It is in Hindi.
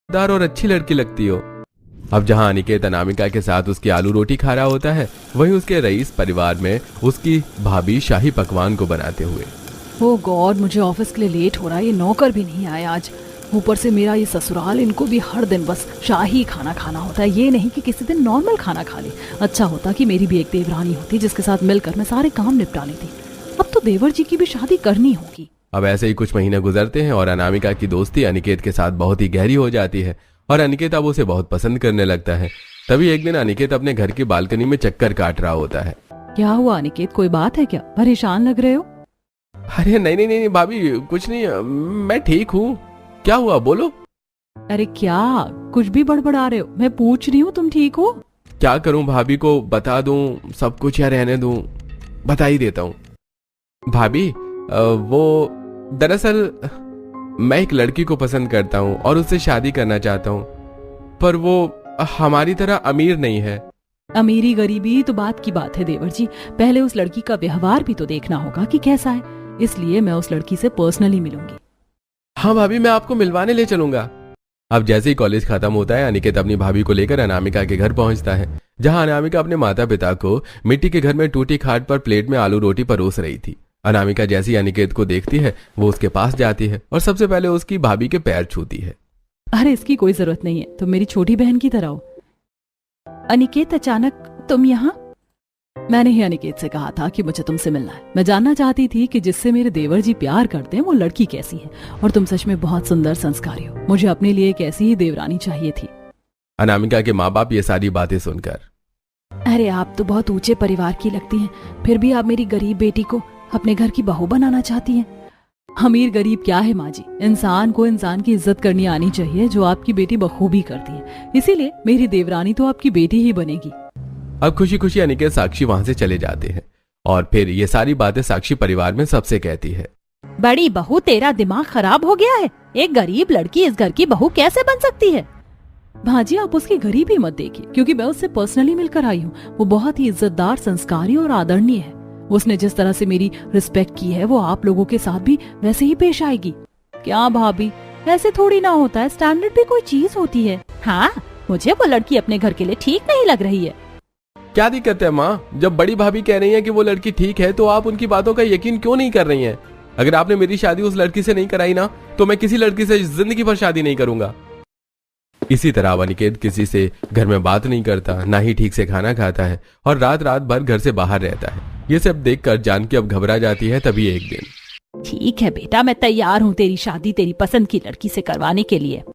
दार और अच्छी लड़की लगती हो। अब जहां अनिकेत अनामिका के साथ उसकी आलू रोटी खा रहा होता है, वहीं उसके रईस परिवार में उसकी भाभी शाही पकवान को बनाते हुए। ओह गॉड, मुझे ऑफिस के लिए लेट हो रहा है। ये नौकर भी नहीं आया आज, ऊपर से मेरा ये ससुराल, इनको भी हर दिन बस शाही खाना खाना होता है। ये नहीं कि किसी दिन नॉर्मल खाना खा ले। अच्छा होता कि मेरी भी एक देवरानी होती जिसके साथ मिलकर मैं सारे काम निपटा लेती। अब तो देवर जी की भी शादी करनी होगी। अब ऐसे ही कुछ महीने गुजरते हैं और अनामिका की दोस्ती अनिकेत के साथ बहुत ही गहरी हो जाती है और अनिकेत अब उसे बहुत पसंद करने लगता है। तभी एक दिन अनिकेत अपने घर की बालकनी में चक्कर काट रहा होता है। क्या हुआ अनिकेत, कोई बात है क्या? परेशान लग रहे हो? अरे नहीं नहीं नहीं भाभी, कुछ नहीं, मैं ठीक हूँ। क्या हुआ, बोलो। अरे क्या कुछ भी बड़बड़ा रहे हो? मैं पूछ रही हूँ, तुम ठीक हो? क्या करूं, भाभी को बता दूं सब कुछ या रहने दूं? बता ही देता हूं। भाभी, वो दरअसल मैं एक लड़की को पसंद करता हूं और उससे शादी करना चाहता हूं, पर वो हमारी तरह अमीर नहीं है। अमीरी गरीबी तो बात की बात है देवर जी, पहले उस लड़की का व्यवहार भी तो देखना होगा कि कैसा है। इसलिए मैं उस लड़की से पर्सनली मिलूंगी। हाँ भाभी, मैं आपको मिलवाने ले चलूंगा। अब जैसे ही कॉलेज खत्म होता है, अनिकेत अपनी भाभी को लेकर अनामिका के घर पहुंचता है, जहां अनामिका अपने माता पिता को मिट्टी के घर में टूटी खाट पर प्लेट में आलू रोटी परोस रही थी। अनामिका जैसी अनिकेत को देखती है, वो उसके पास जाती है और सबसे पहले उसकी भाभी के पैर छूती है। अरे इसकी कोई जरूरत नहीं है, तुम मेरी छोटी बहन की तरह हो। अनिकेत, अचानक तुम यहाँ? मैंने ही अनिकेत से कहा था कि मुझे तुमसे मिलना है। मैं जानना चाहती थी कि जिससे मेरे देवर जी प्यार करते हैं वो लड़की कैसी है, और तुम सच में बहुत सुंदर संस्कारी हो। मुझे अपने लिए एक ऐसी ही देवरानी चाहिए थी। अनामिका के माँ बाप ये सारी बातें सुनकर, अरे आप तो बहुत ऊंचे परिवार की लगती हैं, फिर भी आप मेरी गरीब बेटी को अपने घर की बहू बनाना चाहती हैं। अमीर गरीब क्या है माँ जी, इंसान को इंसान की इज्जत करनी आनी चाहिए, जो आपकी बेटी बखूबी करती है। इसीलिए मेरी देवरानी तो आपकी बेटी ही बनेगी। अब खुशी खुशी अनिकेत साक्षी वहां से चले जाते हैं और फिर ये सारी बातें साक्षी परिवार में सबसे कहती है। बड़ी बहू, तेरा दिमाग खराब हो गया है। एक गरीब लड़की इस घर की बहू कैसे बन सकती है? भाजी, आप उसकी गरीबी मत देखिए, क्योंकि मैं उससे पर्सनली मिलकर आई हूँ। वो बहुत ही इज्जतदार, संस्कारी और आदरणीय है। उसने जिस तरह से मेरी रिस्पेक्ट की है, वो आप लोगों के साथ भी वैसे ही पेश आएगी। क्या भाभी, ऐसे थोड़ी ना होता है, स्टैंडर्ड भी कोई चीज होती है। हाँ, मुझे वो लड़की अपने घर के लिए ठीक नहीं लग रही है। क्या दिक्कत है माँ? जब बड़ी भाभी कह रही है कि वो लड़की ठीक है, तो आप उनकी बातों का यकीन क्यों नहीं कर रही हैं? अगर आपने मेरी शादी उस लड़की से नहीं कराई ना, तो मैं किसी लड़की से जिंदगी भर शादी नहीं करूंगा। इसी तरह अनिकेत किसी से घर में बात नहीं करता, ना ही ठीक से खाना खाता है और रात रात भर घर से बाहर रहता है। ये सब देखकर जानकी अब घबरा जाती है। तभी एक दिन, ठीक है बेटा, मैं तैयार हूँ तेरी शादी तेरी पसंद की लड़की से करवाने के लिए।